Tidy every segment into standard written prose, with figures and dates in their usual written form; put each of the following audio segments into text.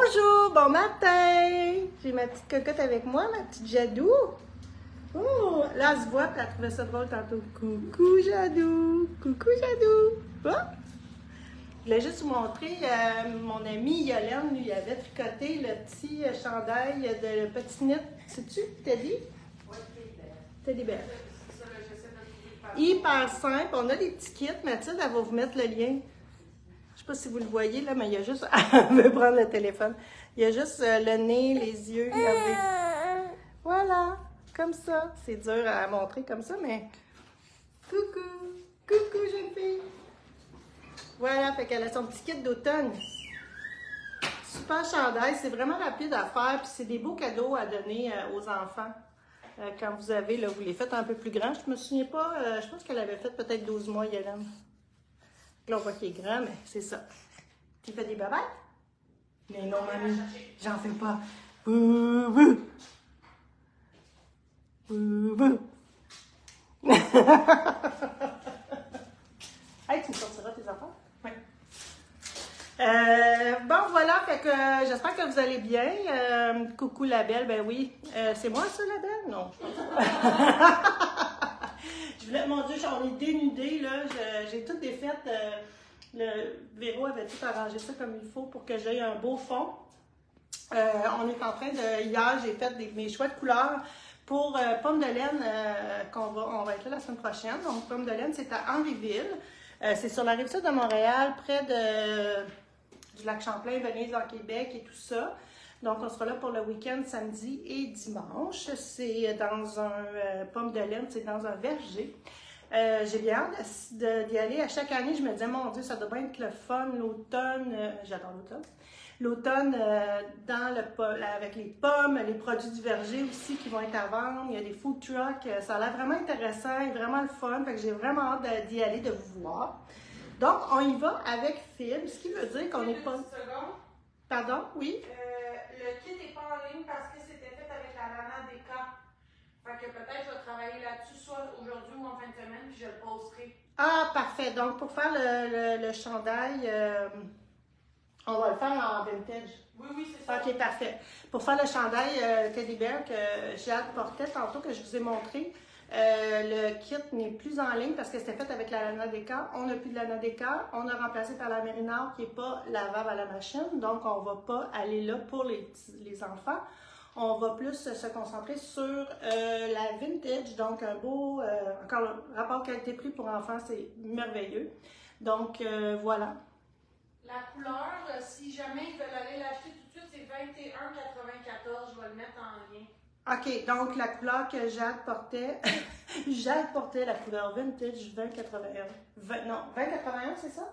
Bonjour, bon matin! J'ai ma petite cocotte avec moi, ma petite Jadou. Oh, là, elle se voit, puis elle trouvait ça drôle tantôt. Coucou Jadou! Coucou Jadou! Oh. Je voulais juste vous montrer, mon amie Yolène lui avait tricoté le petit chandail de Petit Knit. Sais-tu, Teddy? Oui, Teddy Bear. Hyper simple. On a des petits kits. Mathilde, elle va vous mettre le lien. Je ne sais pas si vous le voyez, là, mais il y a juste... Elle veut prendre le téléphone. Il y a juste le nez, les yeux. Regardez. Voilà. Comme ça. C'est dur à montrer comme ça, mais... Coucou. Coucou, jeune fille. Voilà, fait qu'elle a son petit kit d'automne. Super chandail. C'est vraiment rapide à faire. Puis c'est des beaux cadeaux à donner aux enfants. Quand vous avez, là, vous les faites un peu plus grands. Je me souviens pas. Je pense qu'elle avait fait peut-être 12 mois, Yolène. Là, on voit qu'il est grand, mais c'est ça. Tu fais des babettes? Mais non, mamie, j'en fais pas. Bouh, bouh. Bouh, bouh. Hey, tu me sortiras tes affaires? Oui. Bon, voilà, fait que j'espère que vous allez bien. Coucou la belle, ben oui. C'est moi ça, la belle? Non, je pense pas. Je voulais, mon Dieu, j'en ai dénudé, là. J'ai tout défait. Le Véro avait tout arrangé ça comme il faut pour que j'aie un beau fond. On est en train de... Hier, j'ai fait mes choix de couleurs pour Pomme de laine, on va être là la semaine prochaine. Donc, Pomme de laine, c'est à Henryville. C'est sur la rive sud de Montréal, près du lac Champlain, Venise, dans Québec et tout ça. Donc, on sera là pour le week-end, samedi et dimanche. C'est dans un Pomme de laine, c'est dans un verger. J'ai bien hâte d'y aller. À chaque année, je me disais, mon Dieu, ça doit bien être le fun, l'automne. J'adore l'automne. L'automne, avec les pommes, les produits du verger aussi qui vont être à vendre. Il y a des food trucks. Ça a l'air vraiment intéressant et vraiment le fun. Fait que j'ai vraiment hâte d'y aller, de vous voir. Donc, on y va avec fil, ce qui veut dire qu'on n'est pas... Pardon? Oui? Le kit n'est pas en ligne parce que c'était fait avec la lana des cas. Fait que peut-être je vais travailler là-dessus soit aujourd'hui ou en fin de semaine, puis je le posterai. Ah, parfait. Donc, pour faire le chandail, on va le faire en vintage. Oui, oui, c'est ça. OK, parfait. Pour faire le chandail Teddy Bear que Jade portait tantôt, que je vous ai montré, le kit n'est plus en ligne parce que c'était fait avec la lana Deca. On n'a plus de lana Deca. On a remplacé par la Mérinard qui n'est pas lavable à la machine. Donc, on ne va pas aller là pour les enfants. On va plus se concentrer sur la vintage. Donc, un beau, encore le rapport qualité-prix pour enfants, c'est merveilleux. Donc, voilà. La couleur, si jamais ils veulent aller l'acheter tout de suite, c'est 21,94. Je vais le mettre en lien. OK, donc la couleur que Jade portait, Jade portait la couleur vintage 2081. Non, 2081, c'est ça?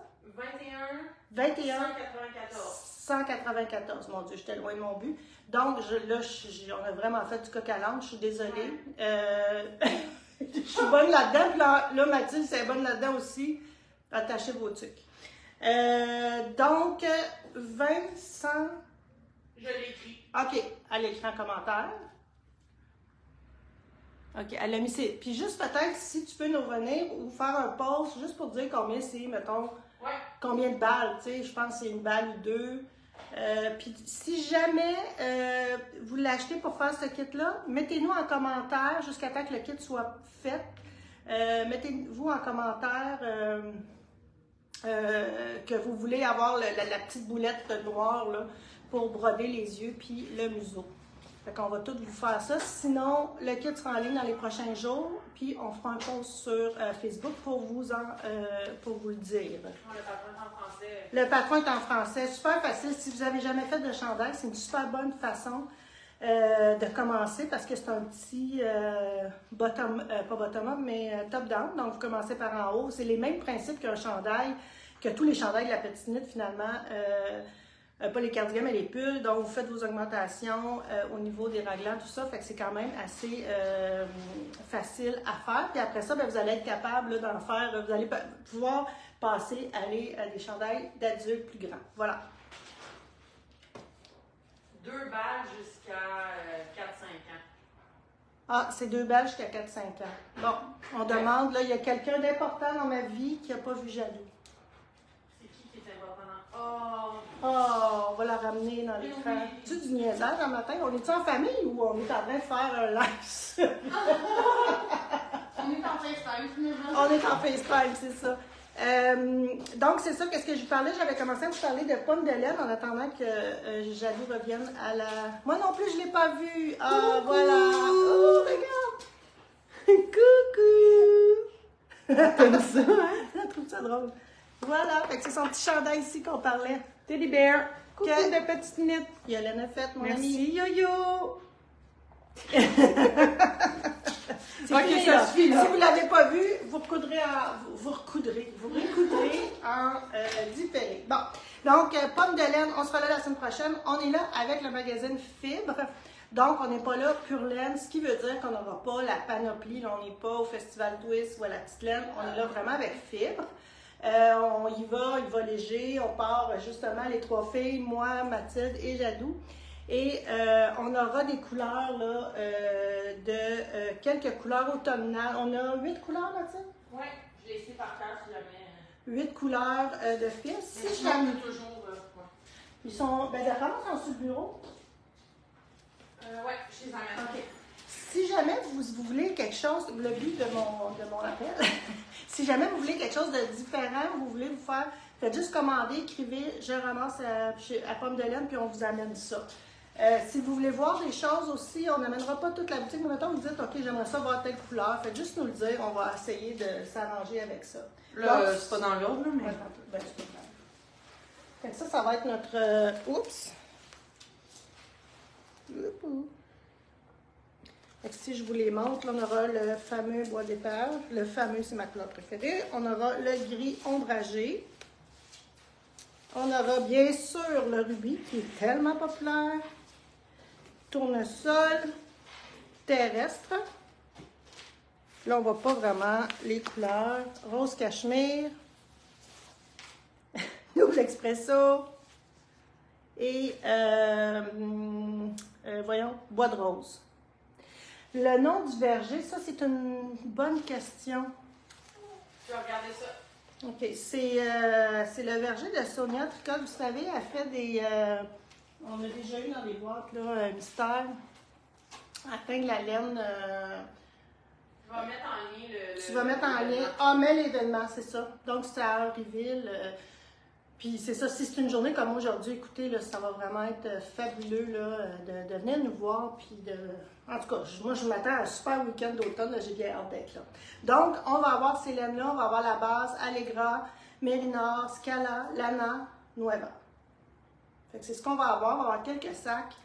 21. 194. Mon Dieu, j'étais loin de mon but. Donc, on a vraiment fait du coq à l'âne, je suis désolée. Je suis bonne là-dedans, puis là, Mathilde, c'est bonne là-dedans aussi. Attachez vos trucs. Donc, 100... Je l'écris. OK, elle écrit en commentaire. OK, elle a mis ses... Puis juste peut-être, si tu peux nous revenir ou faire un post juste pour dire combien c'est, mettons, combien de balles, tu sais, je pense que c'est une balle ou deux. Puis si jamais vous l'achetez pour faire ce kit-là, mettez-nous en commentaire jusqu'à temps que le kit soit fait. Mettez-vous en commentaire que vous voulez avoir la petite boulette noire là, pour broder les yeux puis le museau. Fait qu'on va tout vous faire ça. Sinon, le kit sera en ligne dans les prochains jours, puis on fera un post sur Facebook pour vous le dire. Le patron est en français. Le patron est en français. Super facile. Si vous n'avez jamais fait de chandail, c'est une super bonne façon de commencer parce que c'est un petit pas bottom-up, mais top-down. Donc, vous commencez par en haut. C'est les mêmes principes qu'un chandail, que tous les chandails de la Petite Knit, finalement. Pas les cardigans, mais les pulls. Donc, vous faites vos augmentations au niveau des raglans, tout ça. Fait que c'est quand même assez facile à faire. Puis après ça, bien, vous allez être capable d'en faire. Vous allez pouvoir passer à des chandails d'adultes plus grands. Voilà. 2 balles jusqu'à 4-5 ans. Ah, c'est 2 balles jusqu'à 4-5 ans. Bon, on demande, là, il y a quelqu'un d'important dans ma vie qui n'a pas vu Jadou. C'est qui est important? Oh! Oh, on va la ramener dans l'écran. Tu du niaisage le matin? On est-tu en famille ou on est en train de faire un live? On est en FaceTime, finalement. On est en FaceTime, c'est ça. Donc, c'est ça, qu'est-ce que je vous parlais? J'avais commencé à vous parler de pommes de laine en attendant que Jadou revienne à la... Moi non plus, je ne l'ai pas vue. Ah, voilà. Oh, regarde. Coucou. Comme ça, hein? Je trouve ça drôle. Voilà, fait que c'est son petit chandail ici qu'on parlait. Teddy Bear. Coucou Que- de petite minute. Yolène a fait, mon Merci, ami. Yo-Yo. C'est Ok, fini, ça là. suffit, là. Si vous ne l'avez pas vu, vous recoudrez en différé. Bon, donc, pommes de laine, on sera là la semaine prochaine. On est là avec le magazine Fibre. Donc, on n'est pas là pure laine, ce qui veut dire qu'on n'aura pas la panoplie. Là, on n'est pas au Festival Twist ou à la petite laine. On est là vraiment avec Fibre. On y va léger. On part justement les trois filles, moi, Mathilde et Jadou. Et on aura des couleurs, là, quelques couleurs automnales. On a 8 couleurs, Mathilde? Oui, je l'ai essayé par cœur si jamais. 8 couleurs de fils. Mais Si je jamais, manque toujours. Ouais. ils sont, ben d'après moi, ils sont sur le bureau. Ouais, je les amène. OK. Si jamais vous voulez quelque chose, le but de mon appel, si jamais vous voulez quelque chose de différent, vous voulez vous faire, faites juste commander, écrivez, je ramasse à Pomme de Laine, puis on vous amène ça. Si vous voulez voir des choses aussi, on n'amènera pas toute la boutique, mais mettons, vous dites, OK, j'aimerais ça voir telle couleur, faites juste nous le dire, on va essayer de s'arranger avec ça. Là, Donc, c'est pas dans l'ordre, là, mais. Ouais, ben, c'est pas grave. Fait que ça va être notre... oups! Oups. Fait que si je vous les montre, là, on aura le fameux bois d'épave. Le fameux, c'est ma couleur préférée. On aura le gris ombragé. On aura bien sûr le rubis, qui est tellement populaire. Tournesol terrestre. Là, on ne voit pas vraiment les couleurs. Rose cachemire. Double expresso. Et, voyons, bois de rose. Le nom du verger, ça, c'est une bonne question. Tu vas regarder ça. OK, c'est le verger de Sonia Tricot. Vous savez, elle fait des... on a déjà eu dans les boîtes, là, un mystère. Elle peint de la laine... Je vais mettre en lien le. tu vas mettre en lien... Ah, mais l'événement, c'est ça. Donc, c'est à Henryville. Puis c'est ça, si c'est une journée comme aujourd'hui, écoutez, là, ça va vraiment être fabuleux là, de venir nous voir. Puis de... En tout cas, moi, je m'attends à un super week-end d'automne. J'ai bien hâte d'être là. Donc, on va avoir ces laines-là. On va avoir la base Allegra, Mérinard, Scala, Lana, Nueva. Fait que c'est ce qu'on va avoir. On va avoir quelques sacs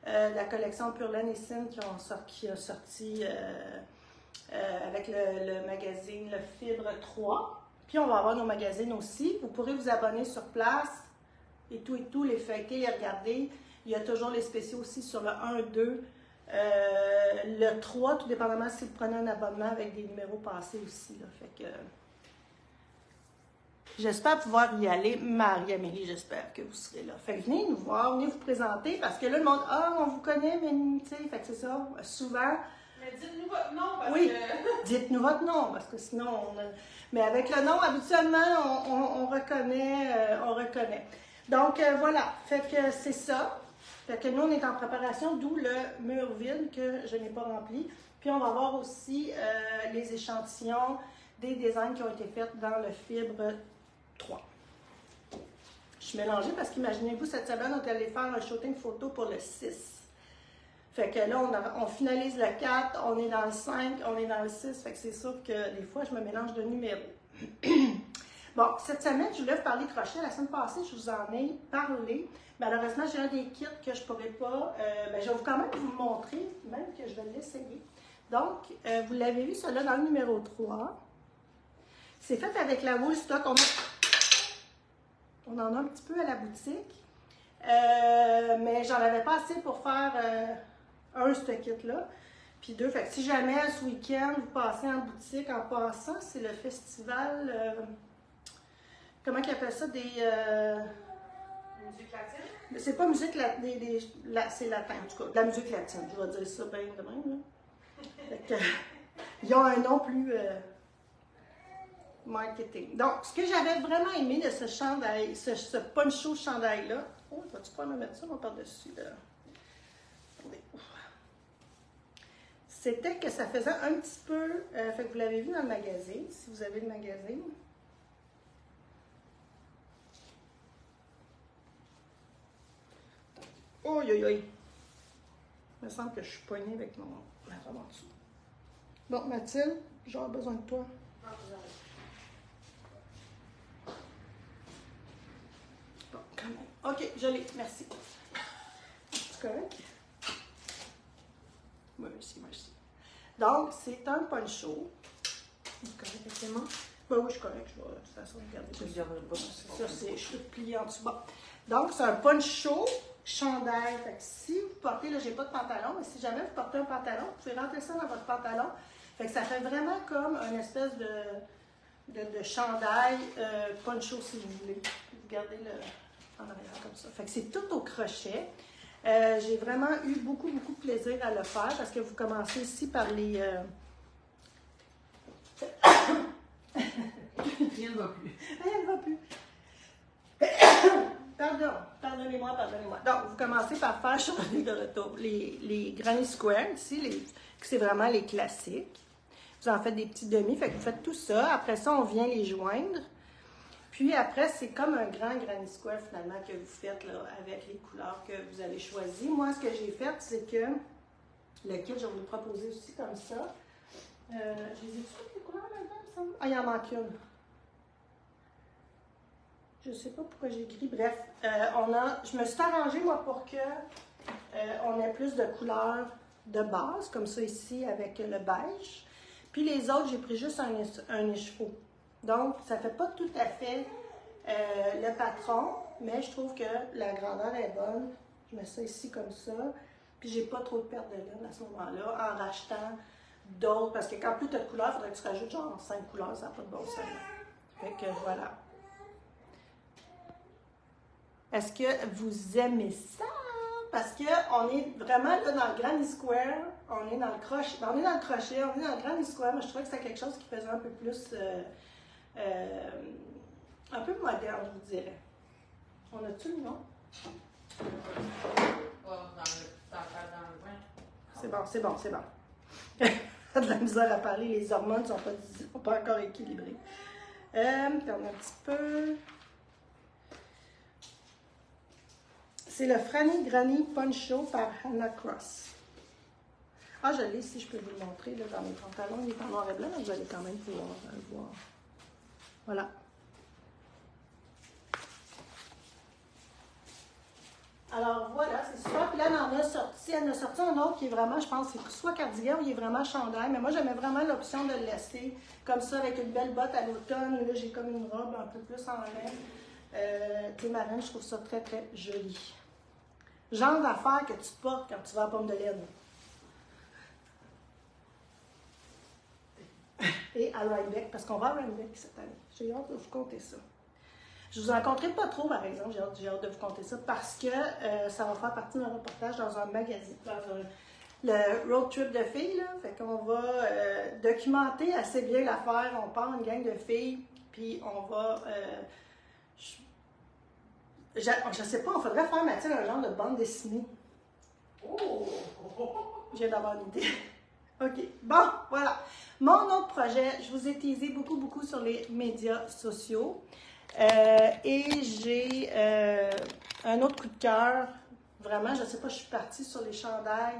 de la collection Pure Laine et Cine qui a sorti avec le magazine Le Fibre 3. Puis on va avoir nos magazines aussi. Vous pourrez vous abonner sur place et tout, les feuilleter, les regarder. Il y a toujours les spéciaux aussi sur le 1, 2, le 3, tout dépendamment si vous prenez un abonnement avec des numéros passés aussi. Là. Fait que j'espère pouvoir y aller. Marie-Amélie, j'espère que vous serez là. Fait que venez nous voir, venez vous présenter parce que là, le monde, on vous connaît, mais tu sais, fait que c'est ça. Souvent, Mais dites-nous votre nom parce oui, que. dites-nous votre nom, parce que sinon, mais avec le nom, habituellement, on reconnaît. Donc, voilà, fait que c'est ça. Fait que nous, on est en préparation, d'où le mur vide que je n'ai pas rempli. Puis, on va voir aussi les échantillons des designs qui ont été faits dans le Fibre 3. Je suis mélangée parce qu'imaginez-vous, cette semaine, on est allé faire un shooting photo pour le 6. Fait que là, on finalise le 4, on est dans le 5, on est dans le 6. Fait que c'est sûr que des fois, je me mélange de numéros. Bon, cette semaine, je voulais vous parler crochet. La semaine passée, je vous en ai parlé. Malheureusement, j'ai un des kits que je ne pourrais pas... je vais quand même vous le montrer, même que je vais l'essayer. Donc, vous l'avez vu, celui-là, dans le numéro 3. C'est fait avec la wool stock. On en a un petit peu à la boutique. Mais j'en avais pas assez pour faire... ce kit-là, puis 2. Fait que si jamais ce week-end vous passez en boutique en passant, c'est le festival, comment ils appellent ça, Musique latine? c'est pas musique latine, c'est latin en tout cas, de la musique latine, je vais dire ça bien de même. Là. Fait que, ils ont un nom plus marketing. Donc, ce que j'avais vraiment aimé de ce chandail, ce poncho chandail-là, oh, je vais vas-tu pouvoir me mettre ça moi, par-dessus, là? Attendez. C'était que ça faisait un petit peu... fait que vous l'avez vu dans le magazine, si vous avez le magazine. Oi, oi, oi. Il me semble que je suis poignée avec ma robe en dessous. Bon, Mathilde, j'aurai besoin de toi. Bon, quand même. OK, je l'ai. Merci. C'est correct? Merci, merci. Donc, c'est un poncho. C'est correct avec tes mains? Ben oui, je suis correct. Je vais de toute façon regarder. Ça, c'est je suis pliée en dessous. Bon. Donc, c'est un poncho chandail. Fait que si vous portez, là, j'ai pas de pantalon, mais si jamais vous portez un pantalon, vous pouvez rentrer ça dans votre pantalon. Fait que ça fait vraiment comme une espèce de chandail poncho, si vous voulez. Vous gardez le en arrière comme ça. Fait que c'est tout au crochet. J'ai vraiment eu beaucoup, beaucoup de plaisir à le faire parce que vous commencez ici par les... Rien ne va plus. Rien ne va plus. Pardonnez-moi. Donc, vous commencez par faire changer de retour les Granny Square ici, c'est vraiment les classiques. Vous en faites des petits demi, fait que vous faites tout ça. Après ça, on vient les joindre. Puis après, c'est comme un grand Granny Square finalement que vous faites là, avec les couleurs que vous avez choisies. Moi, ce que j'ai fait, c'est que le kit, je vais vous le proposer aussi comme ça. Je les ai toutes les couleurs là-dedans, il me semble? Ah, il en manque une. Je ne sais pas pourquoi j'ai écrit. Bref, je me suis arrangée, moi, pour que on ait plus de couleurs de base, comme ça ici, avec le beige. Puis les autres, j'ai pris juste un écheveau. Donc, ça ne fait pas tout à fait le patron, mais je trouve que la grandeur est bonne. Je mets ça ici comme ça. Puis, j'ai pas trop de perte de laine à ce moment-là, en rachetant d'autres. Parce que quand plus tu as de couleurs, il faudrait que tu rajoutes genre 5 couleurs, ça n'a pas de bon sens. Fait que voilà. Est-ce que vous aimez ça? Parce qu'on est vraiment là dans le Granny Square, on est dans le crochet, on est dans le Granny Square, mais je trouvais que c'était quelque chose qui faisait un peu plus, un peu moderne, je vous dirais. On a-tu le nom? C'est bon. J'ai de la misère à parler, les hormones ne sont pas encore équilibrées. Puis on a un petit peu... C'est le Franny Granny Poncho par Hannah Cross. Ah, je l'ai ici, je peux vous le montrer là, dans mes pantalons. Il est en noir et blanc, mais vous allez quand même pouvoir le voir. Voilà. Alors voilà, c'est super. Puis là, elle en a sorti un autre qui est vraiment, je pense, c'est soit cardigan ou il est vraiment chandail. Mais moi, j'aimais vraiment l'option de le laisser comme ça, avec une belle botte à l'automne. Là, j'ai comme une robe un peu plus en laine. Thé marine, je trouve ça très, très joli. Genre d'affaires que tu portes quand tu vas à Pomme de laine. Et à Rhinebeck, parce qu'on va à Rhinebeck cette année. J'ai hâte de vous conter ça. Je ne vous en conterai pas trop, par exemple, j'ai hâte de vous conter ça, parce que ça va faire partie d'un reportage dans un magazine, le road trip de filles, là. Fait qu'on va documenter assez bien l'affaire. On part une gang de filles, puis on va... je sais pas, on faudrait faire, Mathilde, un genre de bande dessinée. Oh! Je viens d'avoir une idée. OK. Bon, voilà. Mon autre projet, je vous ai teasé beaucoup sur les médias sociaux. Et j'ai un autre coup de cœur. Vraiment, je ne sais pas, je suis partie sur les chandails,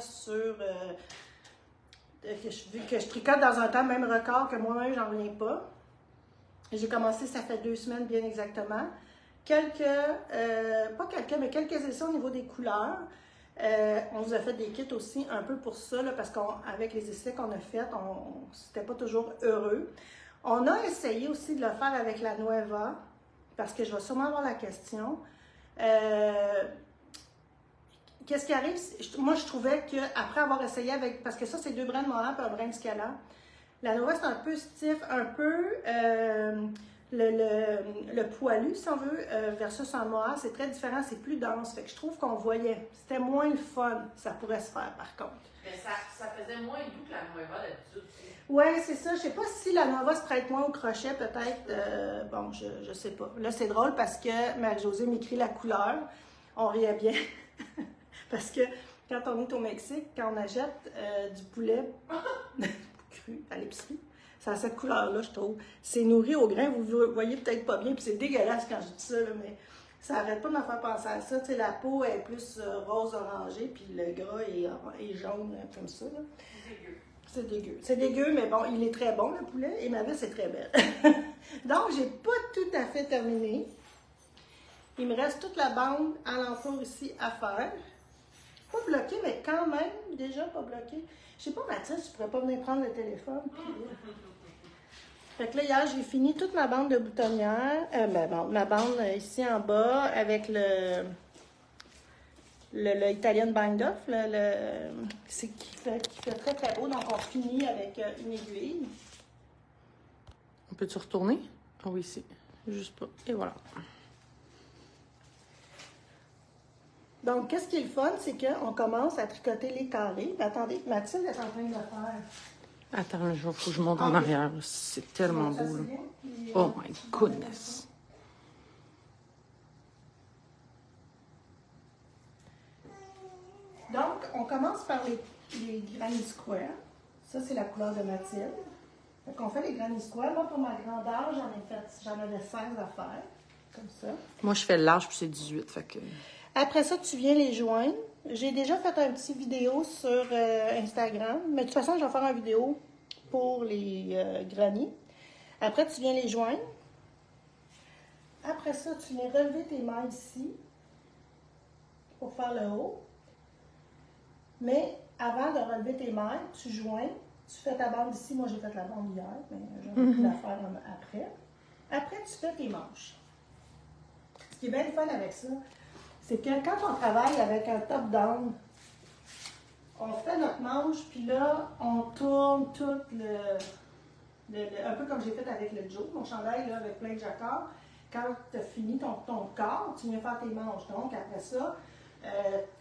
que je tricote dans un temps même record que moi-même, j'en reviens pas. J'ai commencé, ça fait 2 semaines bien exactement. Quelques essais au niveau des couleurs. On vous a fait des kits aussi un peu pour ça, là, parce qu'avec les essais qu'on a faits, c'était pas toujours heureux. On a essayé aussi de le faire avec la Nueva, parce que je vais sûrement avoir la question. Qu'est-ce qui arrive? Moi, je trouvais qu'après avoir essayé avec... Parce que ça, c'est 2 brins de Mohan et un brin de Scala. La Nueva, c'est un peu stiff, un peu... Le poilu, si on veut, versus un Mohan, c'est très différent, c'est plus dense. Fait que je trouve qu'on voyait. C'était moins le fun, ça pourrait se faire, par contre. Mais ça faisait moins doux que la Nueva d'habitude. Oui, c'est ça. Je sais pas si la Nueva se prête moins au crochet, peut-être. Bon, je sais pas. Là, c'est drôle parce que Marie-Josée m'écrit la couleur. On riait bien. Parce que quand on est au Mexique, quand on achète du poulet cru à l'épicerie, ça a cette couleur-là, je trouve. C'est nourri au grain, vous voyez peut-être pas bien, puis c'est dégueulasse quand je dis ça, là, mais ça arrête pas de me faire penser à ça. Tu sais, la peau est plus rose-orangée, puis le gras est jaune, comme ça. Là. C'est dégueu. C'est dégueu, mais bon, il est très bon, le poulet, et ma vis est très belle. Donc, j'ai pas tout à fait terminé. Il me reste toute la bande alentour ici à faire. Pas bloqué, mais quand même, déjà pas bloqué. Je sais pas, Mathilde, tu pourrais pas venir prendre le téléphone. Puis... Fait que là, hier, j'ai fini toute ma bande de boutonnière. Ma bande ici en bas avec le Italian Bind Off. C'est qui fait très très beau. Donc, on finit avec une aiguille. On peut-tu retourner? Ah oui, c'est juste pas. Et voilà. Donc, qu'est-ce qui est le fun, c'est qu'on commence à tricoter les carrés. Mais attendez, Mathilde est en train de le faire. Attends, il faut que je monte en arrière. C'est tellement beau, là. Oh my goodness! Donc, on commence par les granny squares. Ça, c'est la couleur de Mathilde. Donc, on fait les granny squares. Moi, pour ma grandeur, j'en avais 16 à faire. Comme ça. Moi, je fais le large, puis c'est 18, fait que... Après ça, tu viens les joindre. J'ai déjà fait un petit vidéo sur Instagram, mais de toute façon, je vais faire une vidéo pour les granny. Après, tu viens les joindre. Après ça, tu viens relever tes mailles ici pour faire le haut. Mais avant de relever tes mailles, tu joins. Tu fais ta bande ici. Moi, j'ai fait la bande hier, mais j'ai envie de la faire après. Après, tu fais tes manches. Ce qui est bien le fun avec ça, c'est que quand on travaille avec un top-down, on fait notre manche, puis là, on tourne tout un peu comme j'ai fait avec le Joe, mon chandail là, avec plein de jacquards. Quand tu as fini ton corps, tu viens faire tes manches. Donc, après ça,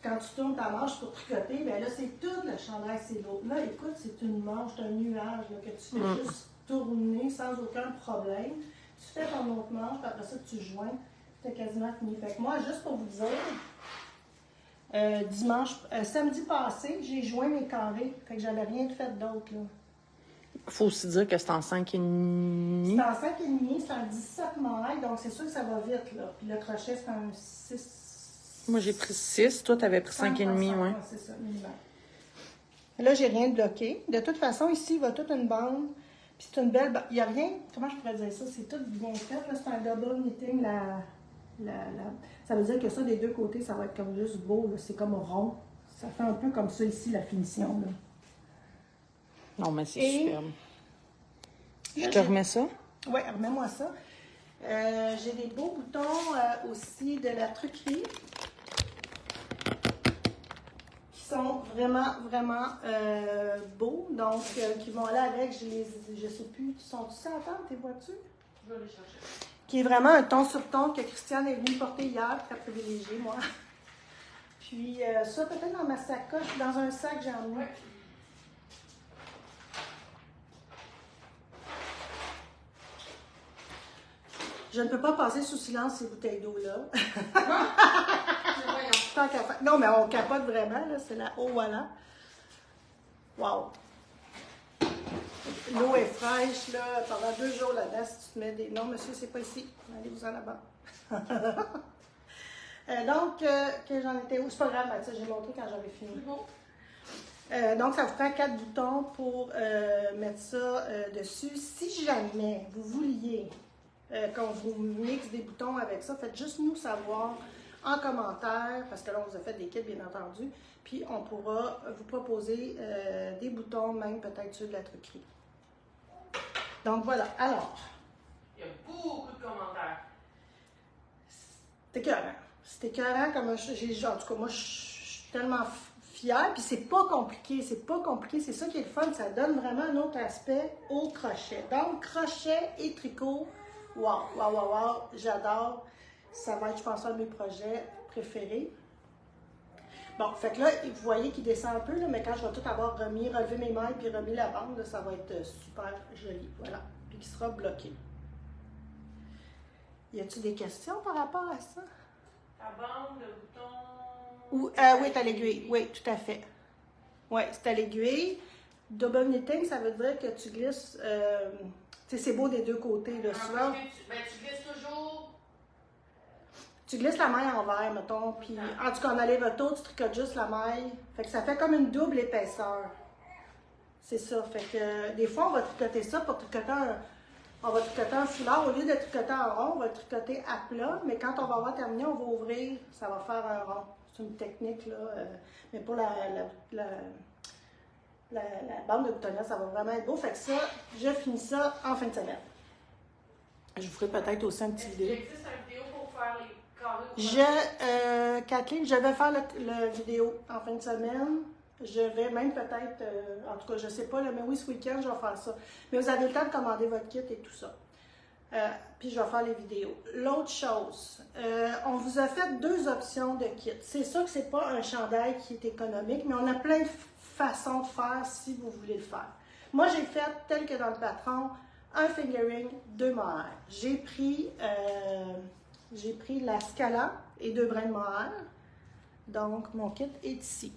quand tu tournes ta manche pour tricoter, bien là, c'est tout le chandail, c'est l'autre. Là, écoute, c'est une manche, c'est un nuage là, que tu fais juste tourner sans aucun problème. Tu fais ton autre manche, puis après ça, tu joins. C'est quasiment fini. Fait que moi, juste pour vous dire, samedi passé, j'ai joint mes carrés. Fait que j'avais rien fait d'autre, là. Faut aussi dire que c'est en 5,5. C'est en 5,5, c'est en 17 mailles, donc c'est sûr que ça va vite, là. Puis le crochet, c'est un 6. Moi, j'ai pris 6. Toi, t'avais pris 5,5, ouais. C'est ça, minimum. Là, j'ai rien bloqué. De toute façon, ici, il va toute une bande. Puis c'est une belle... Il n'y a rien... Comment je pourrais dire ça? C'est tout bien fait. Là, c'est un double knitting, ça veut dire que ça, des deux côtés, ça va être comme juste beau. C'est comme rond. Ça fait un peu comme ça ici, la finition. Là. Non, mais c'est superbe. Je te remets ça? Oui, remets-moi ça. J'ai des beaux boutons aussi de la truquerie qui sont vraiment, vraiment beaux. Donc, qui vont aller avec, je sais plus, sont-ils ça à table, tes voitures? Je vais les chercher. Qui est vraiment un ton sur ton que Christiane est venue porter hier, très privilégié, moi. Puis ça, peut-être dans ma sacoche, dans un sac, j'ai emmené. Ouais. Je ne peux pas passer sous silence ces bouteilles d'eau-là. Voyons. Tant qu'à faire. Non, mais on capote vraiment, là. C'est la eau, voilà. Wow! L'eau est fraîche, là. Pendant 2 jours là-dedans, si tu te mets des... Non, monsieur, c'est pas ici. Allez-vous-en là-bas. Donc, que j'en étais où? C'est pas grave, Mathilde, j'ai montré quand j'avais fini. C'est beau. Donc, ça vous prend 4 boutons pour mettre ça dessus. Si jamais vous vouliez qu'on vous mixe des boutons avec ça, faites juste nous savoir en commentaire, parce que là, on vous a fait des kits, bien entendu, puis on pourra vous proposer des boutons, même peut-être ceux de la truquerie. Donc, voilà. Alors, Il y a beaucoup de commentaires. c'est écœurant. C'est écœurant, comme en tout cas, moi, je suis tellement fière, puis c'est pas compliqué, c'est ça qui est le fun, ça donne vraiment un autre aspect au crochet. Donc, crochet et tricot, wow, j'adore. Ça va être, je pense, un de mes projets préférés. Bon, fait que là, vous voyez qu'il descend un peu, là, mais quand je vais tout avoir relevé mes mailles puis remis la bande, là, ça va être super joli, voilà. Puis qui sera bloqué. Y a-t-il des questions par rapport à ça? Ta bande, le bouton, Ou, oui, c'est à l'aiguille. Oui, tout à fait. Oui, c'est à l'aiguille. Double knitting, ça veut dire que tu glisses... tu sais, c'est beau des deux côtés, là, souvent. Tu glisses toujours... Tu glisses la maille envers, mettons, puis en tout cas, en aller-retour, tu tricotes juste la maille. Fait que ça fait comme une double épaisseur. C'est ça. Fait que des fois, on va tricoter ça pour tricoter on va tricoter un foulard. Au lieu de tricoter en rond, on va le tricoter à plat. Mais quand on va avoir terminé, on va ouvrir, ça va faire un rond. C'est une technique, là. Mais pour la bande de boutonnette, ça va vraiment être beau. Fait que ça, je finis ça en fin de semaine. Je vous ferai peut-être aussi un petit vidéo. Il existe une vidéo pour faire les carrés? Kathleen, je vais faire le vidéo en fin de semaine. Je vais même peut-être, en tout cas, je ne sais pas, là, mais oui, ce week-end, je vais faire ça. Mais vous avez le temps de commander votre kit et tout ça. Puis je vais faire les vidéos. L'autre chose, on vous a fait 2 options de kit. C'est sûr que ce n'est pas un chandail qui est économique, mais on a plein de façons de faire si vous voulez le faire. Moi, j'ai fait, tel que dans le patron, un fingering, 2 mohair. J'ai pris la Scala et 2 brins de mohair. Donc, mon kit est ici.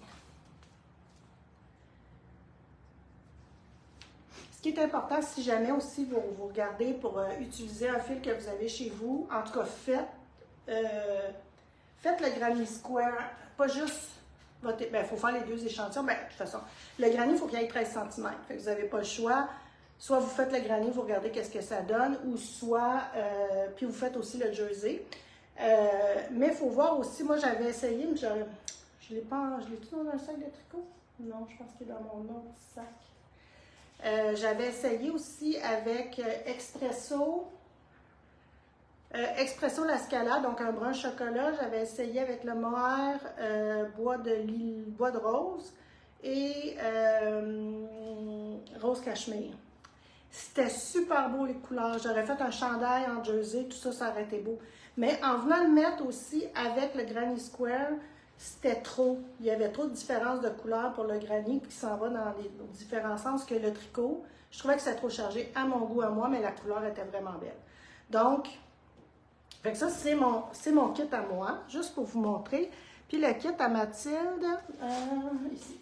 Ce qui est important, si jamais aussi vous regardez pour utiliser un fil que vous avez chez vous, en tout cas, faites le granny square, pas juste votre... il faut faire les 2 échantillons. De toute façon, le granny, il faut qu'il y ait 13 cm. Fait que vous n'avez pas le choix. Soit vous faites le granny, vous regardez qu'est-ce que ça donne, ou soit, puis vous faites aussi le jersey. Mais il faut voir aussi, moi j'avais essayé, mais je l'ai pas, je l'ai-tu dans un sac de tricot? Non, je pense qu'il est dans mon autre sac. J'avais essayé aussi avec Expresso la Scala, donc un brun chocolat. J'avais essayé avec le mohair bois de rose et rose cachemire. C'était super beau les couleurs. J'aurais fait un chandail en jersey, tout ça, ça aurait été beau. Mais en venant le mettre aussi avec le Granny Square, c'était trop. Il y avait trop de différences de couleurs pour le granny qui s'en va dans les différents sens que le tricot. Je trouvais que c'était trop chargé à mon goût à moi, mais la couleur était vraiment belle. Donc, fait que ça, c'est mon kit à moi, juste pour vous montrer. Puis le kit à Mathilde, ici.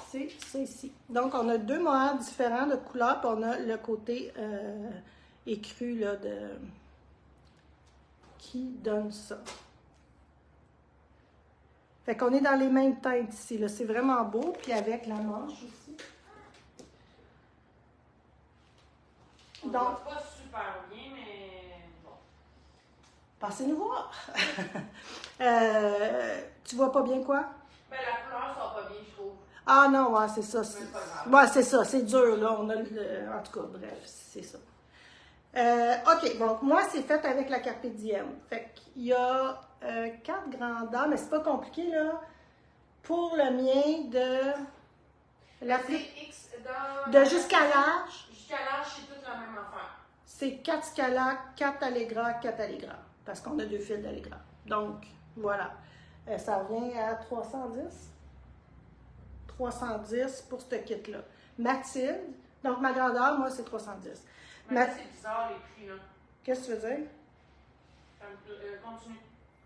C'est ça ici. Donc, on a 2 mohair différents de couleurs, puis on a le côté écru là, qui donne ça. Fait qu'on est dans les mêmes teintes ici. C'est vraiment beau. Puis avec la manche aussi. On ne voit pas super bien, mais bon. Passez-nous voir. Tu vois pas bien quoi? Ben, la couleur sort pas bien, je trouve. Ah non, ouais, c'est ça. Ouais, c'est ça. C'est dur, là. On a en tout cas, bref, c'est ça. OK, donc moi, c'est fait avec la Carpe Diem. Fait qu'il y a 4 grandeurs, mais c'est pas compliqué, là. Pour le mien, de jusqu'à l'âge. Jusqu'à l'âge, c'est toute la même affaire. C'est 4 Scala, 4 Allegra, 4 Allegra. Parce qu'on a 2 fils d'Allegra. Donc, voilà. Ça revient à 310. 310 pour ce kit-là. Mathilde, donc ma grandeur, moi, c'est 310. Mais c'est bizarre, les prix, là. Qu'est-ce que tu veux dire? Continue.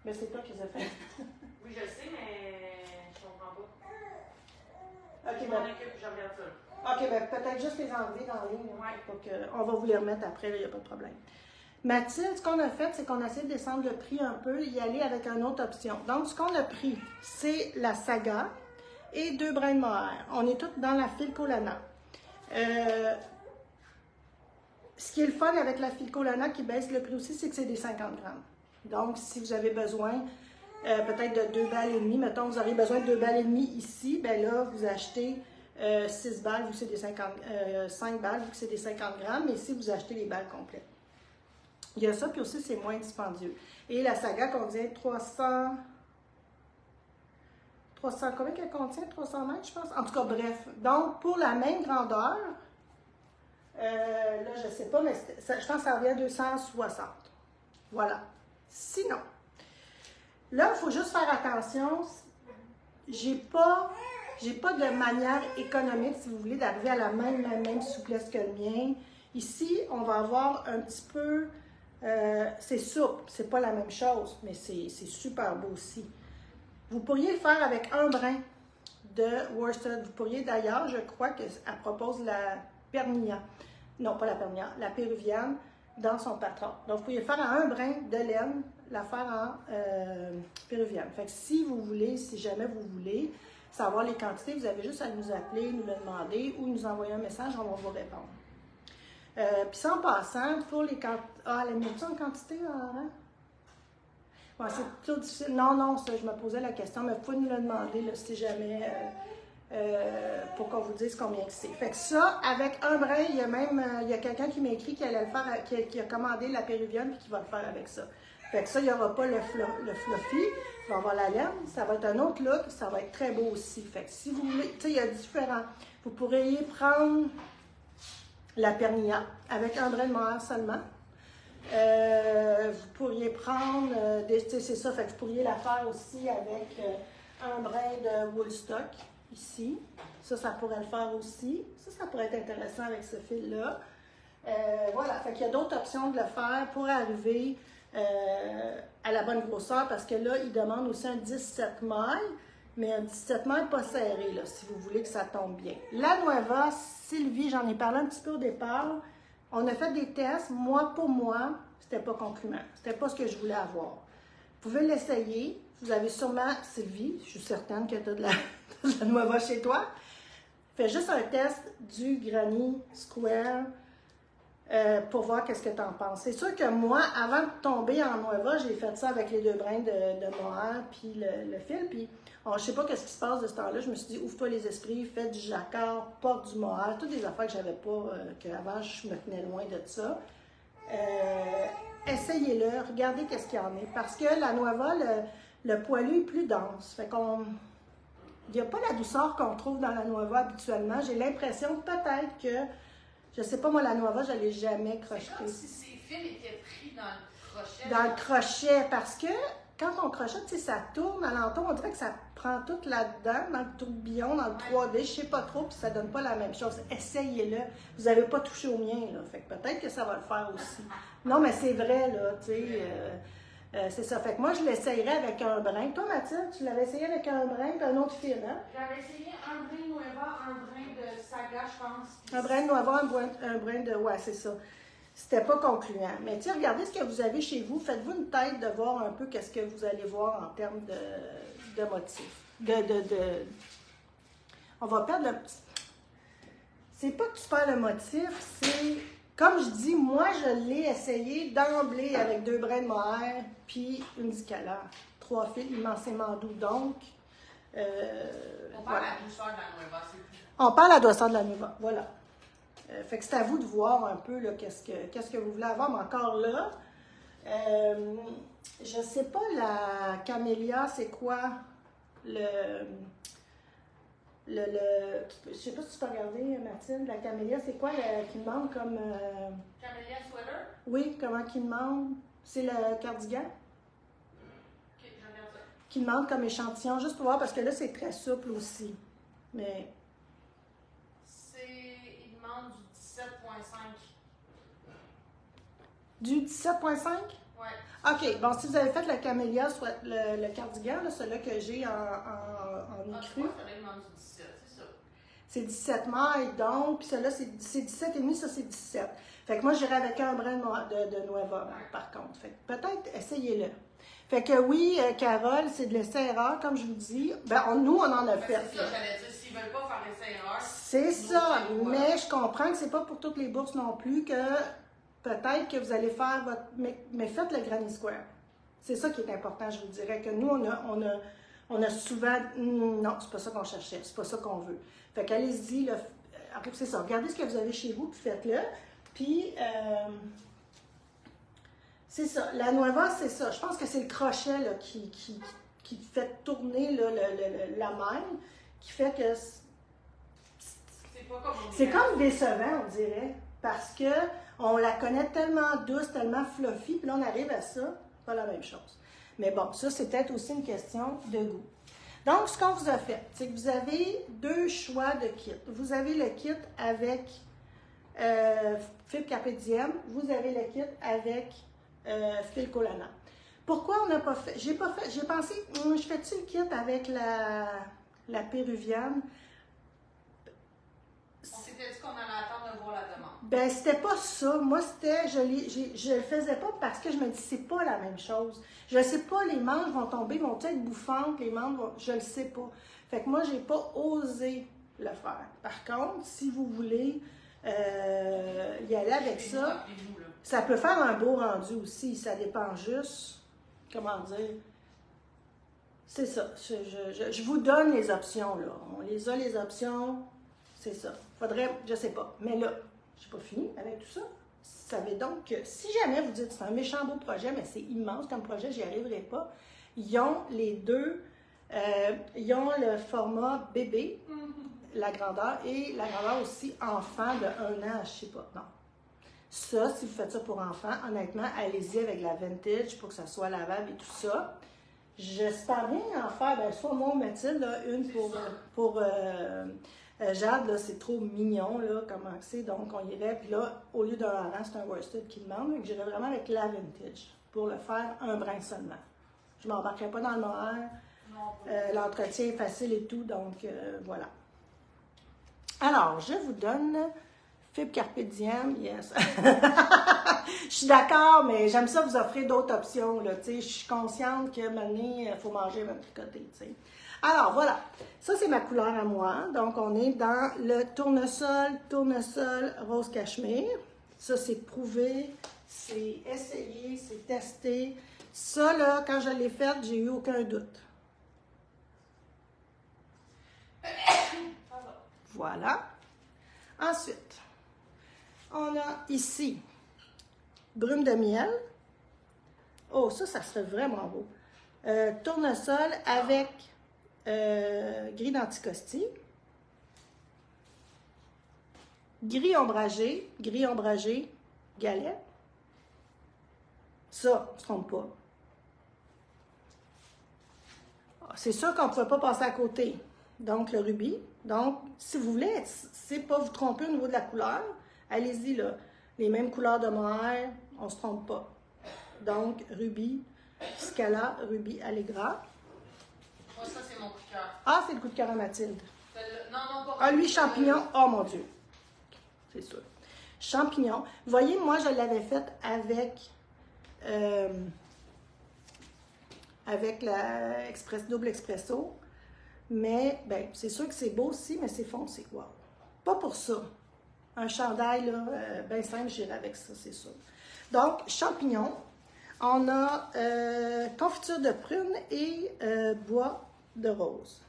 Mais c'est toi qui les as fait. Oui, je sais, mais je comprends pas. OK, Je m'en occupe, je regarde ça. OK, ben peut-être juste les enlever dans la ligne. Ouais. On va vous les remettre après, il n'y a pas de problème. Mathilde, ce qu'on a fait, c'est qu'on a essayé de descendre le prix un peu, y aller avec une autre option. Donc, ce qu'on a pris, c'est la Saga et 2 brins de mohair. On est toutes dans la Filcolana. Ce qui est le fun avec la Filcolana qui baisse le prix aussi, c'est que c'est des 50 grammes. Donc, si vous avez besoin peut-être de 2 balles et demie, mettons, vous aurez besoin de 2 balles et demie ici, ben là, vous achetez 6 balles, vu que c'est des 5 balles, vu que c'est des 50 grammes, mais ici, vous achetez les balles complètes. Il y a ça, puis aussi, c'est moins dispendieux. Et la Saga contient 300, combien qu'elle contient? 300 mètres, je pense? En tout cas, bref. Donc, pour la même grandeur, là, je ne sais pas, mais je pense que ça revient à 260. Voilà. Sinon, là, il faut juste faire attention. J'ai pas de manière économique, si vous voulez, d'arriver à la même souplesse que le mien. Ici, on va avoir un petit peu C'est souple, c'est pas la même chose, mais c'est super beau aussi. Vous pourriez le faire avec un brin de worsted. Vous pourriez d'ailleurs, je crois qu'elle propose la Pernia. Non, pas la Pernia, la péruvienne dans son patron. Donc, vous pourriez faire un brin de laine, la faire en péruvienne. Fait que si vous voulez, si jamais vous voulez savoir les quantités, vous avez juste à nous appeler, nous le demander ou nous envoyer un message, on va vous répondre. Puis ça, en passant, pour les quantités... Ah, elle a en quantité, hein? Ouais, c'est plutôt difficile. Non, ça, je me posais la question, mais vous pouvez nous le demander là, si jamais, pour qu'on vous dise combien que c'est. Fait que ça, avec un brin, il y a même, il y a quelqu'un qui m'a écrit qu'elle allait le faire, qui a commandé la péruvienne et qui va le faire avec ça. Fait que ça, il n'y aura pas le fluffy, il va avoir la laine, ça va être un autre look, ça va être très beau aussi. Fait que si vous voulez, tu sais, il y a différents. Vous pourriez prendre la Pernia avec un brin de mohair seulement. Vous pourriez prendre, c'est ça, fait que vous pourriez la faire aussi avec un brin de woolstock ici. Ça pourrait le faire aussi. Ça pourrait être intéressant avec ce fil-là. Voilà, fait qu'il y a d'autres options de le faire pour arriver à la bonne grosseur parce que là, il demande aussi un 17 mailles, mais un 17 mailles pas serré, là, si vous voulez que ça tombe bien. La Nueva, Sylvie, j'en ai parlé un petit peu au départ. On a fait des tests. Pour moi, c'était pas concluant. C'était pas ce que je voulais avoir. Vous pouvez l'essayer. Vous avez sûrement, Sylvie, je suis certaine que tu as de la Nueva chez toi. Fais juste un test du Granny Square pour voir qu'est-ce que tu en penses. C'est sûr que moi, avant de tomber en Nueva, j'ai fait ça avec les deux brins de mohair puis le fil. Puis, je ne sais pas qu'est-ce qui se passe de ce temps-là. Je me suis dit, ouvre-toi les esprits, fais du jacquard, porte du mohair. Toutes des affaires que j'avais pas, qu'avant, je me tenais loin de ça. Essayez-le, regardez qu'est-ce qu'il y en est. Parce que la Nueva, le poilu est plus dense. Fait qu'on... Il n'y a pas la douceur qu'on trouve dans la Nueva habituellement. J'ai l'impression peut-être que, je sais pas moi, la Nueva, je ne l'ai jamais crocheté. C'est comme si ces fils étaient pris dans le crochet. Dans le crochet, parce que quand on crochette, tu sais, ça tourne alentour, on dirait que ça prend tout là-dedans, dans le tourbillon, dans le 3D, je sais pas trop, puis ça donne pas la même chose. Essayez-le. Vous n'avez pas touché au mien, là. Fait que peut-être que ça va le faire aussi. Non, mais c'est vrai, là, tu sais. C'est ça. Fait que moi, je l'essayerais avec un brin. Toi, Mathilde, tu l'avais essayé avec un brin et un autre fil, hein? J'avais essayé un brin Nueva, un brin de Saga, je pense. Un brin de Nueva, un brin de... Ouais, c'est ça. C'était pas concluant. Mais tu sais, regardez ce que vous avez chez vous. Faites-vous une tête de voir un peu qu'est-ce que vous allez voir en termes de motifs. On va perdre le... C'est pas que tu perds le motif, c'est... Comme je dis, moi, je l'ai essayé d'emblée avec deux brins de mohair puis une dicalaire. 3 fils immensément doux, donc... On parle la douceur de la Nueva, c'est plus... On parle la douceur de la Nueva, voilà. Fait que c'est à vous de voir un peu qu'est-ce que vous voulez avoir, mais encore là, je sais pas, la camélia, c'est quoi je sais pas si tu peux regarder, Mathilde, la camélia, c'est quoi qui demande comme... Camélia sweater? Oui, comment qui demande? C'est le cardigan? Ok, je regarde ça. Qui demande comme échantillon, juste pour voir, parce que là, c'est très souple aussi. Mais... Il demande du 17.5. Du 17.5? Ouais. OK. Bon, si vous avez fait le camélia, soit le cardigan, celui-là que j'ai en écru. Ça demande du 17, c'est ça. C'est 17 mailles, donc, puis celui-là, c'est 17,5, ça, c'est 17. Fait que moi, j'irais avec un brin de Nueva, par contre. Fait que peut-être, essayez-le. Fait que oui, Carole, c'est de l'essai-erreur, comme je vous dis. Ben, nous, on en a fait. C'est ça, j'allais dire, s'ils veulent pas faire l'essai-erreur. C'est ça, mais je comprends que c'est pas pour toutes les bourses non plus que peut-être que vous allez faire votre... Mais faites le Granny Square. C'est ça qui est important, je vous dirais, que nous, on a souvent... Non, c'est pas ça qu'on cherchait, c'est pas ça qu'on veut. Fait qu'allez-y, là, c'est ça, regardez ce que vous avez chez vous, puis faites-le. Puis, c'est ça, la Nueva, c'est ça. Je pense que c'est le crochet là, qui fait tourner là, la maille, qui fait que... C'est comme décevant, on dirait, parce que on la connaît tellement douce, tellement fluffy, puis là, on arrive à ça, pas la même chose. Mais bon, ça, c'est peut-être aussi une question de goût. Donc, ce qu'on vous a fait, c'est que vous avez deux choix de kit. Vous avez le kit avec fibre carpé diem, vous avez le kit avec fil collana. Pourquoi on n'a pas fait? J'ai pensé, je fais-tu le kit avec la péruvienne? On s'était dit qu'on allait attendre de voir la demande. Ben, c'était pas ça. Moi, c'était, je le faisais pas parce que je me dis, c'est pas la même chose. Je sais pas, les manches vont tomber, vont être bouffantes, les manches vont, je le sais pas. Fait que moi, j'ai pas osé le faire. Par contre, si vous voulez y aller avec ça, ça peut faire un beau rendu aussi. Ça dépend juste, comment dire, c'est ça. Je vous donne les options, là. On les a, les options, c'est ça. Faudrait, je sais pas. Mais là, je n'ai pas fini avec tout ça. Vous savez donc que si jamais vous dites c'est un méchant beau projet, mais c'est immense comme projet, j'y arriverai pas, ils ont les deux, ils ont le format bébé, la grandeur, et la grandeur aussi enfant de 1 an, je sais pas, non. Ça, si vous faites ça pour enfants, honnêtement, allez-y avec la vintage pour que ça soit lavable et tout ça. J'espère bien en faire, ben, soit moi ou Mathilde, là, une pour Jade, là, c'est trop mignon, là, comment c'est, donc on irait, puis là, au lieu d'un hareng, c'est un worsted qui demande, donc j'irais vraiment avec la vintage pour le faire un brin seulement. Je ne m'embarquerai pas dans le noir, l'entretien est facile et tout, donc voilà. Alors, je vous donne fibre carpe diem, yes. Je suis d'accord, mais j'aime ça vous offrir d'autres options, là, tu sais, je suis consciente que maintenant, il faut manger même tricoter, tu sais. Alors, voilà. Ça, c'est ma couleur à moi. Donc, on est dans le tournesol rose cachemire. Ça, c'est prouvé, c'est essayé, c'est testé. Ça, là, quand je l'ai faite, j'ai eu aucun doute. Voilà. Ensuite, on a ici brume de miel. Oh, ça serait vraiment beau. Tournesol avec gris d'anticosti, gris ombragé, galet. Ça, on ne se trompe pas. C'est sûr qu'on ne pouvait pas passer à côté. Donc, le rubis. Donc, si vous voulez, c'est pas vous tromper au niveau de la couleur, allez-y, là. Les mêmes couleurs de mohair, on ne se trompe pas. Donc, rubis, Scala, rubis, Allegra. Moi, ça, c'est mon coup de cœur. Ah, c'est le coup de cœur à Mathilde. Non, pas. Ah, lui, champignon. Oh, mon Dieu. C'est sûr. Champignon. Vous voyez, moi, je l'avais faite avec la double expresso. Mais, ben, c'est sûr que c'est beau aussi, mais c'est foncé. Wow. Pas pour ça. Un chandail, là, bien simple, j'irai avec ça, c'est sûr. Donc, champignons. On a confiture de prune et bois de rose.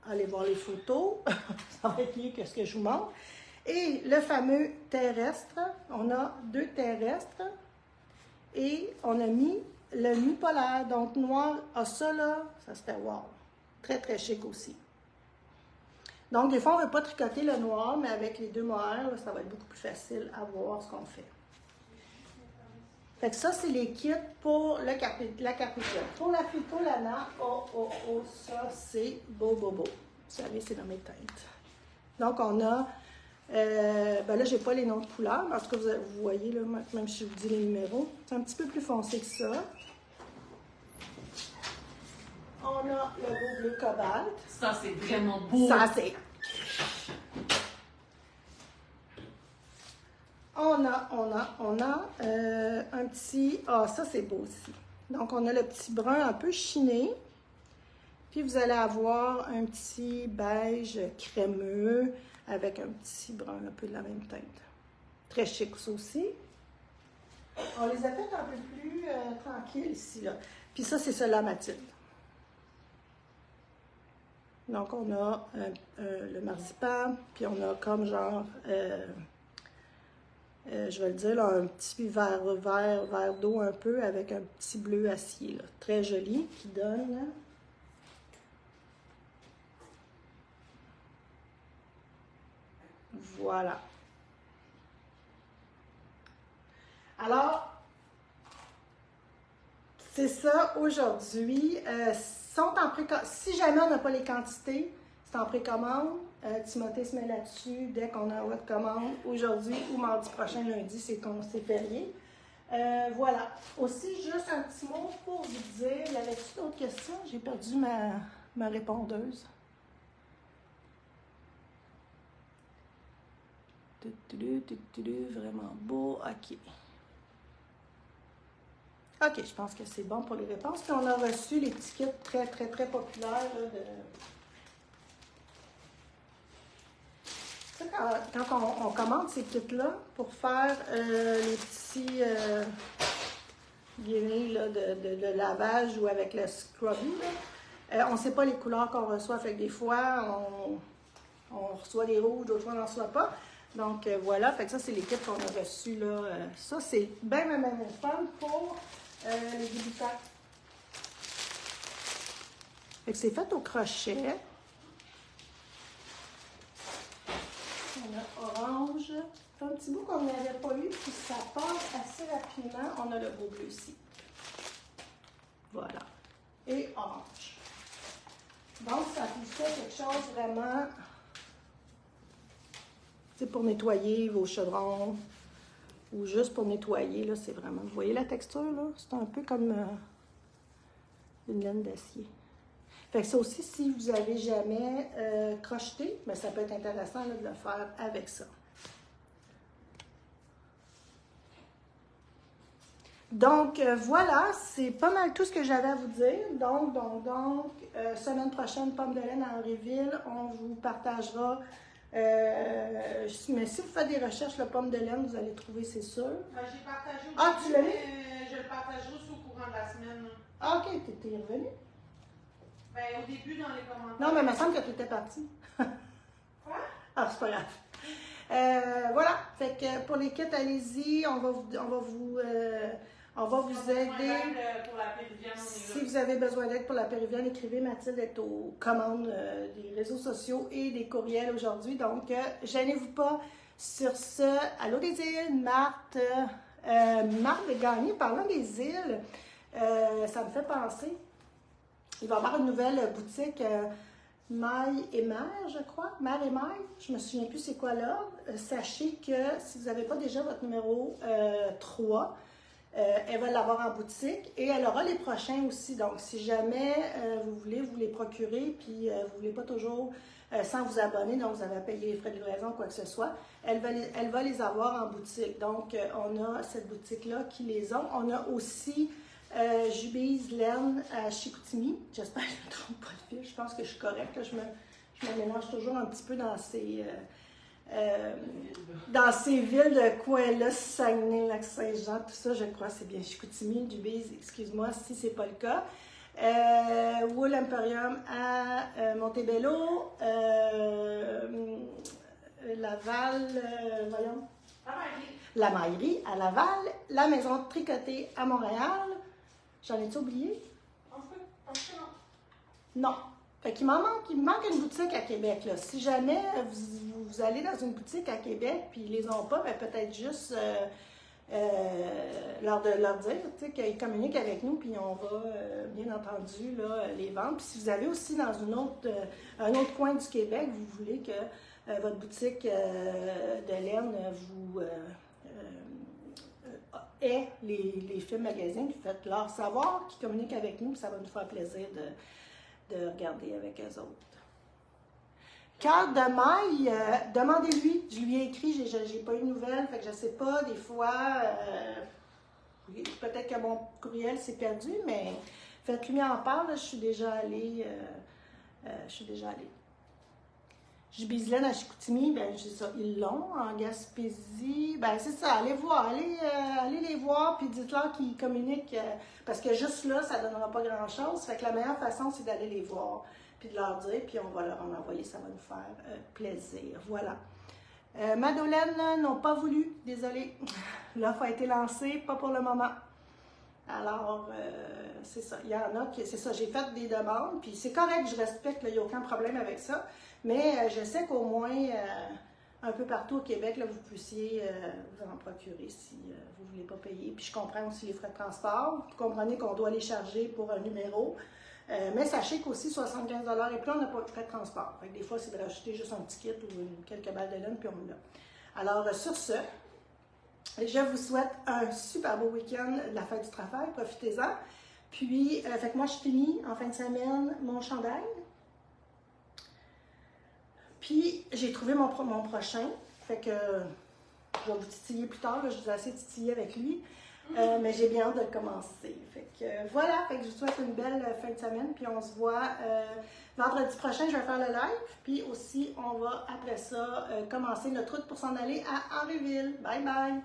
Allez voir les photos. Ça va être mieux que ce que je vous montre. Et le fameux terrestre. On a 2 terrestres. Et on a mis le mi-polaire. Donc, noir. Ah, ça, là, ça serait wow. Très, très chic aussi. Donc, des fois, on ne veut pas tricoter le noir, mais avec les 2 mohair, là, ça va être beaucoup plus facile à voir ce qu'on fait. Fait que ça, c'est les kits pour la carpétienne. Pour la Fricolana, ça, c'est beau. Vous savez, c'est dans mes teintes. Donc, on a, ben là, j'ai pas les noms de couleurs, mais en tout cas, vous voyez, là, même si je vous dis les numéros, c'est un petit peu plus foncé que ça. On a le beau bleu cobalt. Ça, c'est vraiment beau. Ça, c'est... On a un petit... Ah, ça, c'est beau aussi. Donc, on a le petit brun un peu chiné. Puis, vous allez avoir un petit beige crémeux avec un petit brun un peu de la même teinte. Très chic, ça aussi. On les a fait un peu plus tranquilles ici, là. Puis ça, c'est cela, Mathilde. Donc, on a le marzipan, puis on a comme genre... je vais le dire, là, un petit vert d'eau un peu avec un petit bleu acier, là, très joli, qui donne... Là. Voilà. Alors, c'est ça aujourd'hui. Si jamais on n'a pas les quantités, c'est en précommande. Timothée se met là-dessus dès qu'on a votre commande aujourd'hui ou mardi prochain, lundi, c'est férié. Voilà. Aussi, juste un petit mot pour vous dire, y avait-il d'autres questions? J'ai perdu ma répondeuse. Vraiment beau. OK. OK, je pense que c'est bon pour les réponses. Puis on a reçu l'étiquette très, très, très populaire là, de... Tu sais, quand on commande ces kits-là pour faire les petits guillemets là, de lavage ou avec le scrubby, là, on ne sait pas les couleurs qu'on reçoit. Fait que des fois, on reçoit des rouges, d'autres fois, on n'en reçoit pas. Donc voilà, fait que ça, c'est les kits qu'on a reçus là. Ça, c'est bien fun pour les débutants. Fait que c'est fait au crochet. On a orange. C'est un petit bout qu'on n'avait pas eu, puis ça passe assez rapidement. On a le beau bleu ici. Voilà. Et orange. Donc, ça vous fait quelque chose vraiment... C'est pour nettoyer vos chaudrons ou juste pour nettoyer, là, c'est vraiment... Vous voyez la texture, là? C'est un peu comme une laine d'acier. Fait que ça aussi, si vous n'avez jamais crocheté, bien, ça peut être intéressant là, de le faire avec ça. Donc, voilà, c'est pas mal tout ce que j'avais à vous dire. Donc, semaine prochaine, pomme de laine à Henryville, on vous partagera... mais si vous faites des recherches, le pomme de laine, vous allez trouver, c'est sûr. J'ai partagé au Ah, tu l'as vu? Je le partagerai aussi au courant de la semaine. Ah, OK, t'es revenu. Ben, au début, dans les commentaires. Non, mais il me semble que tu étais partie. Quoi? Ah, c'est pas grave. Voilà, fait que pour les kits, allez-y, on va vous aider. Pour la Péruvienne, on est Si vous avez besoin d'aide pour la Péruvienne, écrivez. Mathilde est aux commandes des réseaux sociaux et des courriels aujourd'hui. Donc, gênez-vous pas. Sur ce, allô des îles, Marthe. Marthe de Gagné, parlant des îles, ça me fait penser. Il va y avoir une nouvelle boutique Maille et Mère, je crois. Mère et Maille. Je me souviens plus c'est quoi l'ordre. Sachez que si vous n'avez pas déjà votre numéro 3, elle va l'avoir en boutique et elle aura les prochains aussi. Donc, si jamais vous voulez vous les procurer, puis vous ne voulez pas toujours sans vous abonner, donc vous avez à payer les frais de livraison, quoi que ce soit, elle va les avoir en boutique. Donc, on a cette boutique-là qui les ont. On a aussi Jubiz Laine à Chicoutimi. J'espère que je ne trompe pas le fil. Je pense que je suis correcte. Là. Je me mélange toujours un petit peu dans ces villes de coin-là, Saguenay, Lac-Saint-Jean, tout ça, je crois, c'est bien Chicoutimi, Dubaï, excuse-moi si c'est pas le cas. Wool Emporium à Montebello, Laval, voyons, la Maillerie à Laval, la Maison de Tricotée à Montréal. J'en ai-tu oublié? Non. Fait qu'il me manque une boutique à Québec. Là. Si jamais vous allez dans une boutique à Québec puis ils les ont pas, ben peut-être juste leur dire qu'ils communiquent avec nous puis on va bien entendu là, les vendre. Puis si vous allez aussi dans un autre coin du Québec, vous voulez que votre boutique de laine vous ait les films magazines, faites-leur savoir qu'ils communiquent avec nous, puis ça va nous faire plaisir de regarder avec eux autres. Cœur de maille, demandez-lui. Je lui ai écrit, j'ai pas eu de nouvelles, fait que je sais pas, des fois, peut-être que mon courriel s'est perdu, mais faites-lui en part, là, je suis déjà allée. Jubiz Laine à Chicoutimi, ben c'est ça, ils l'ont. En Gaspésie, ben c'est ça, allez voir, allez les voir, puis dites-leur qu'ils communiquent, parce que juste là, ça ne donnera pas grand-chose. Fait que la meilleure façon, c'est d'aller les voir, puis de leur dire, puis on va leur en envoyer, ça va nous faire plaisir. Voilà. Madeleine n'ont pas voulu, désolée. L'offre a été lancée, pas pour le moment. Alors, c'est ça, il y en a qui, c'est ça, j'ai fait des demandes, puis c'est correct, je respecte, il n'y a aucun problème avec ça. Mais je sais qu'au moins, un peu partout au Québec, là, vous puissiez vous en procurer si vous ne voulez pas payer. Puis je comprends aussi les frais de transport. Vous comprenez qu'on doit les charger pour un numéro. Mais sachez qu'aussi 75$ et plus, on n'a pas de frais de transport. Fait que des fois, c'est de rajouter juste un petit kit ou quelques balles de laine, puis on l'a. Alors, sur ce, Je vous souhaite un super beau week-end de la fête du travail. Profitez-en. Puis, fait que moi, je finis en fin de semaine mon chandail. Puis, j'ai trouvé mon prochain. Fait que je vais vous titiller plus tard. Là, je vous ai assez titillé avec lui. Mais j'ai bien hâte de le commencer. Fait que voilà. Fait que je vous souhaite une belle fin de semaine. Puis, on se voit vendredi prochain. Je vais faire le live. Puis aussi, on va, après ça, commencer notre route pour s'en aller à Henryville. Bye bye!